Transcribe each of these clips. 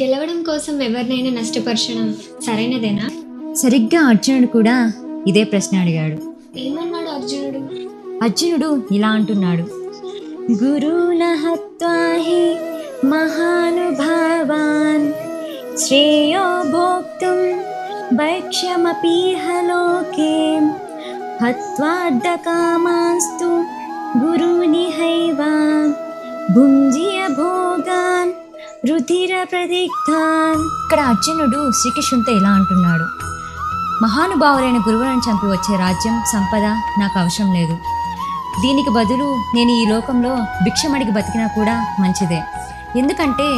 గెలవడం కోసం ఎవరినైనా నష్టపరచడం సరైనదేనా? సరిగ్గా అర్జునుడు కూడా ఇదే ప్రశ్న అడిగాడు. ఏమన్నాడు అర్జునుడు? అర్జునుడు ఇలా అంటున్నాడు, గురున హత్వా హి మహానుభావాన్ శ్రేయో భోక్తుం భక్ష్యమపీహ లోకే హత్వార్థకామాస్తు గురునిహైవ భుంజియ భోగాన్ రుధిర ప్రదిగ్ధాన్. ఇక్కడ అర్జునుడు శ్రీకృష్ణుడితో ఇలా అంటున్నాడు, మహానుభావులైన గురువులను చంపి వచ్చే రాజ్యం సంపద నాకు అవసరం లేదు. దీనికి బదులు నేను ఈ లోకంలో భిక్షమడిగి బతికినా కూడా మంచిదే. ఎందుకంటే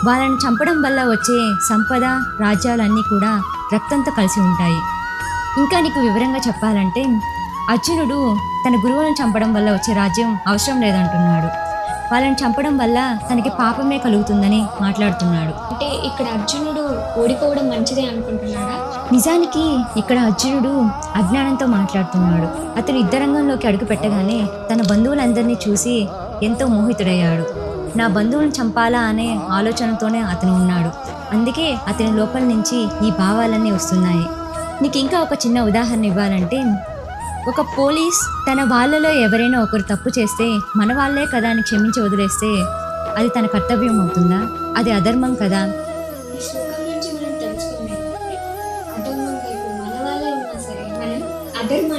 వాళ్ళని చంపడం వల్ల వచ్చే సంపద రాజ్యాలన్నీ కూడా రక్తంతో కలిసి ఉంటాయి. ఇంకా నీకు వివరంగా చెప్పాలంటే అర్జునుడు తన గురువులను చంపడం వల్ల వచ్చే రాజ్యం అవసరం లేదంటున్నాడు. వాళ్ళని చంపడం వల్ల తనకి పాపమే కలుగుతుందని మాట్లాడుతున్నాడు. అంటే ఇక్కడ అర్జునుడు ఓడిపోవడం మంచిదే అనుకుంటున్నాడా? నిజానికి ఇక్కడ అర్జునుడు అజ్ఞానంతో మాట్లాడుతున్నాడు. అతను యుద్ధరంగంలోకి అడుగు పెట్టగానే తన బంధువులందరినీ చూసి ఎంతో మోహితుడయ్యాడు. నా బంధువులను చంపాలా అనే ఆలోచనతోనే అతను ఉన్నాడు. అందుకే అతని లోపల నుంచి ఈ భావాలన్నీ వస్తున్నాయి. నీకు ఇంకా ఒక చిన్న ఉదాహరణ ఇవ్వాలంటే, ఒక పోలీస్ తన వాళ్ళలో ఎవరైనా ఒకరు తప్పు చేస్తే మన వాళ్ళే కదా అని క్షమించి వదిలేస్తే అది తన కర్తవ్యం అవుతుందా? అది అధర్మం కదా. ఈ శ్లోకం నుంచి మనం తెలుసుకునేది అధర్మం వైపు మన వాళ్ళే ఉన్నా సరే మనం అధర్మాన్ని